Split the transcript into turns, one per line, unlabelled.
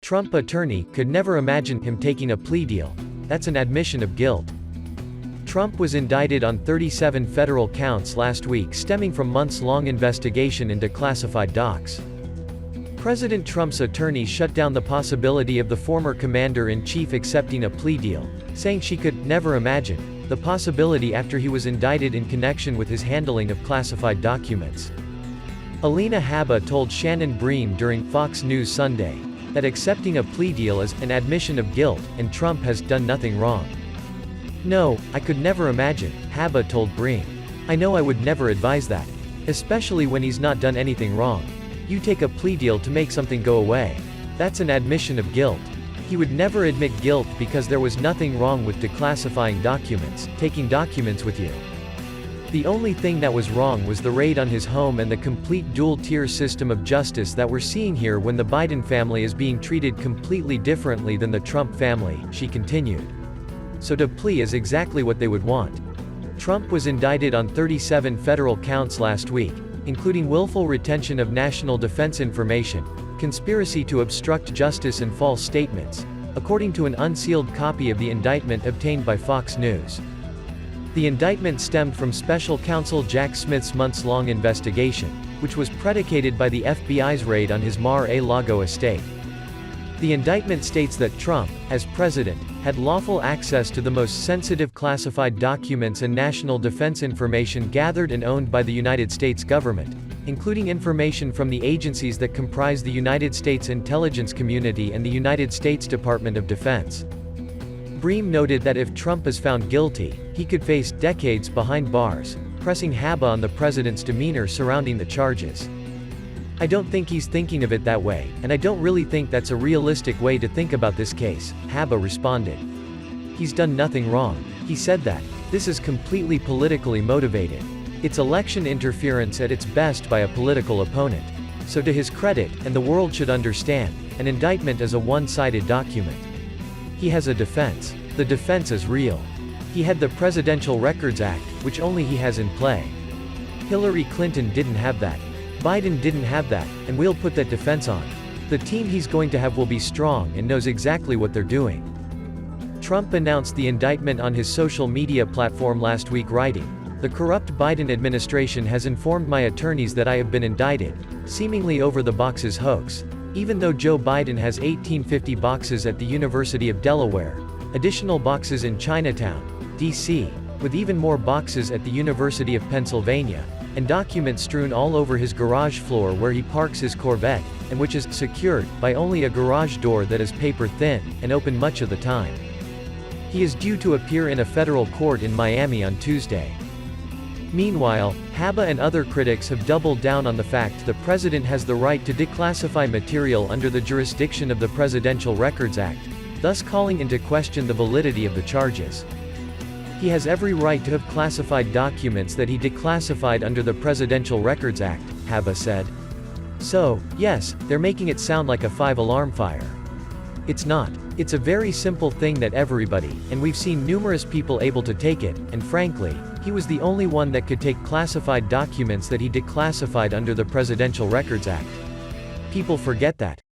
Trump attorney could never imagine him taking a plea deal. That's an admission of guilt. Trump was indicted on 37 federal counts last week stemming from months-long investigation into classified docs. President Trump's attorney shut down the possibility of the former commander-in-chief accepting a plea deal, saying she could never imagine the possibility after he was indicted in connection with his handling of classified documents. Alina Habba told Shannon Bream during Fox News Sunday that accepting a plea deal is an admission of guilt, and Trump has done nothing wrong. "No, I could never imagine," Habba told Bream. "I know I would never advise that. Especially when he's not done anything wrong. You take a plea deal to make something go away. That's an admission of guilt. He would never admit guilt because there was nothing wrong with declassifying documents, taking documents with you. The only thing that was wrong was the raid on his home and the complete dual-tier system of justice that we're seeing here when the Biden family is being treated completely differently than the Trump family," she continued. So to plea is exactly what they would want. Trump was indicted on 37 federal counts last week, including willful retention of national defense information, conspiracy to obstruct justice and false statements, according to an unsealed copy of the indictment obtained by Fox News. The indictment stemmed from special counsel Jack Smith's months-long investigation, which was predicated by the FBI's raid on his Mar-a-Lago estate. The indictment states that Trump, as president, had lawful access to the most sensitive classified documents and national defense information gathered and owned by the United States government, including information from the agencies that comprise the United States intelligence community and the United States Department of Defense. Bream noted that if Trump is found guilty, he could face decades behind bars, pressing Habba on the president's demeanor surrounding the charges. "I don't think he's thinking of it that way, and I don't really think that's a realistic way to think about this case," Habba responded. "He's done nothing wrong. He said that. This is completely politically motivated. It's election interference at its best by a political opponent. So to his credit, and the world should understand, an indictment is a one-sided document. He has a defense. The defense is real. He had the Presidential Records Act, which only he has in play. Hillary Clinton didn't have that. Biden didn't have that, and we'll put that defense on. The team he's going to have will be strong and knows exactly what they're doing." Trump announced the indictment on his social media platform last week, writing, "The corrupt Biden administration has informed my attorneys that I have been indicted, seemingly over the boxes hoax. Even though Joe Biden has 1850 boxes at the University of Delaware, additional boxes in Chinatown, D.C., with even more boxes at the University of Pennsylvania, and documents strewn all over his garage floor where he parks his Corvette, and which is secured by only a garage door that is paper-thin, and open much of the time." He is due to appear in a federal court in Miami on Tuesday. Meanwhile, Habba and other critics have doubled down on the fact the president has the right to declassify material under the jurisdiction of the Presidential Records Act, thus calling into question the validity of the charges. "He has every right to have classified documents that he declassified under the Presidential Records Act," Habba said. "So, yes, they're making it sound like a five-alarm fire. It's not. It's a very simple thing that everybody, and we've seen numerous people able to take it, and frankly, he was the only one that could take classified documents that he declassified under the Presidential Records Act. People forget that.